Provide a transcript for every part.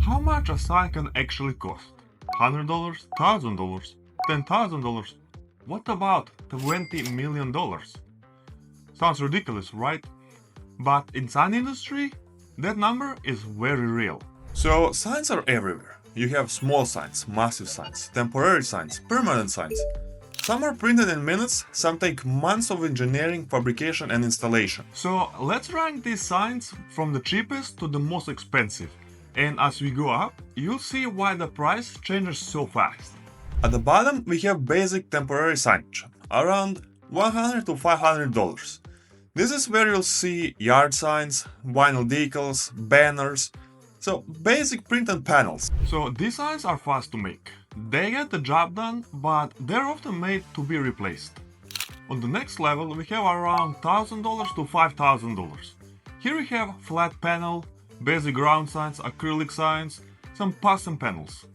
how much a sign can actually cost? $100, $1,000, $10,000? What about $20 million? Sounds ridiculous, right? But in sign industry, that number is very real. So signs are everywhere. You have small signs, massive signs, temporary signs, permanent signs. Some are printed in minutes, some take months of engineering, fabrication and installation. So let's rank these signs from the cheapest to the most expensive. And as we go up, you'll see why the price changes so fast. At the bottom we have basic temporary signage, around $100 to $500. This is where you'll see yard signs, vinyl decals, banners, so basic printed panels. So these signs are fast to make. They get the job done, but they're often made to be replaced. On the next level we have around $1,000 to $5,000. Here we have flat panel, basic ground signs, acrylic signs, some custom panels.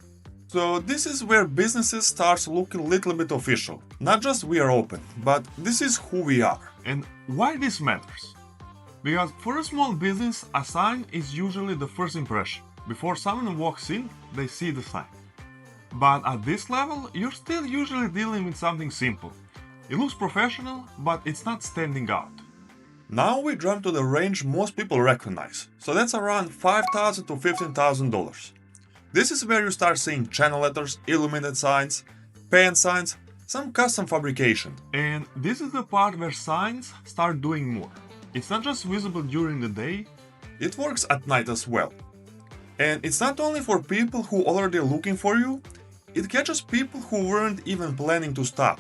So this is where businesses start looking a little bit official. Not just we are open, but this is who we are. And why this matters? Because for a small business, a sign is usually the first impression. Before someone walks in, they see the sign. But at this level, you're still usually dealing with something simple. It looks professional, but it's not standing out. Now we jump to the range most people recognize, so that's around $5,000 to $15,000. This is where you start seeing channel letters, illuminated signs, paint signs, some custom fabrication. And this is the part where signs start doing more. It's not just visible during the day, it works at night as well. And it's not only for people who already looking for you, it catches people who weren't even planning to stop.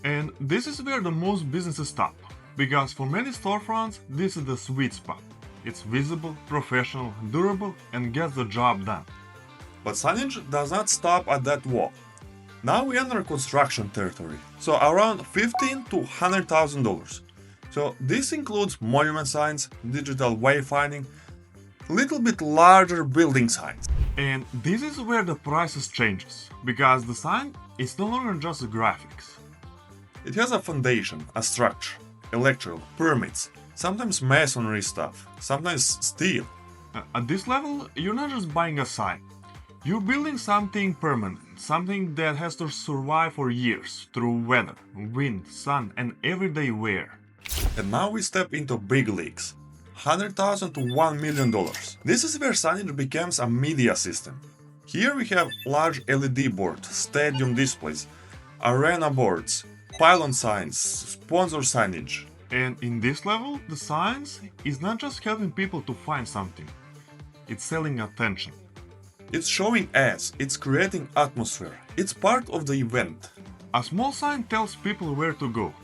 And this is where the most businesses stop, because for many storefronts, this is the sweet spot. It's visible, professional, durable, and gets the job done. But signage does not stop at that wall. Now we enter construction territory, so around $15,000 to $100,000. So this includes monument signs, digital wayfinding, little bit larger building signs. And this is where the prices changes, because the sign is no longer just the graphics. It has a foundation, a structure, electrical, permits, sometimes masonry stuff, sometimes steel. At this level, you're not just buying a sign. You're building something permanent, something that has to survive for years through weather, wind, sun, and everyday wear. And now we step into big leagues. $100,000 to $1 million. This is where signage becomes a media system. Here we have large LED boards, stadium displays, arena boards, pylon signs, sponsor signage. And in this level, the signs is not just helping people to find something, it's selling attention. It's showing ads, it's creating atmosphere, it's part of the event. A small sign tells people where to go,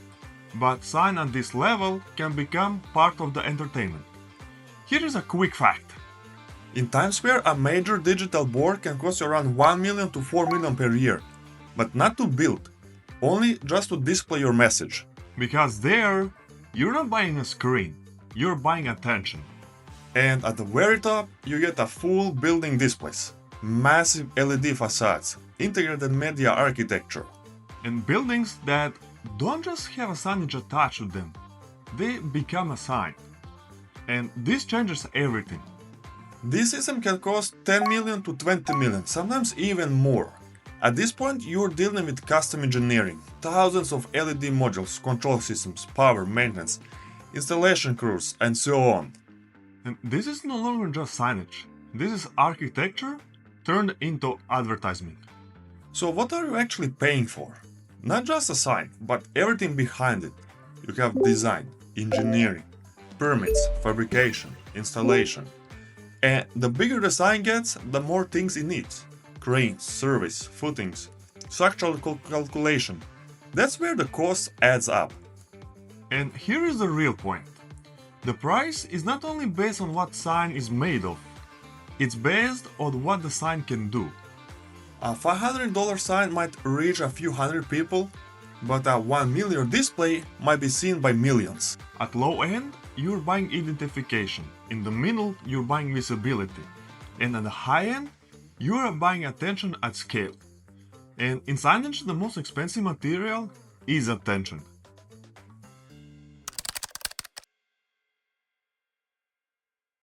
but sign at this level can become part of the entertainment. Here is a quick fact. In Times Square, a major digital board can cost around $1 million to $4 million per year, but not to build, only just to display your message. Because there, you're not buying a screen, you're buying attention. And at the very top, you get a full building displays, massive LED facades, integrated media architecture. And buildings that don't just have a signage attached to them, they become a sign. And this changes everything. This system can cost $10 million to $20 million, sometimes even more. At this point, you're dealing with custom engineering, thousands of LED modules, control systems, power, maintenance, installation crews, and so on. And this is no longer just signage, this is architecture turned into advertisement. So what are you actually paying for? Not just a sign, but everything behind it. You have design, engineering, permits, fabrication, installation. And the bigger the sign gets, the more things it needs. Cranes, service, footings, structural calculation. That's where the cost adds up. And here is the real point. The price is not only based on what sign is made of, it's based on what the sign can do. A $500 sign might reach a few hundred people, but a $1 million display might be seen by millions. At low end, you're buying identification. In the middle, you're buying visibility. And at the high end, you are buying attention at scale. And in signage, the most expensive material is attention.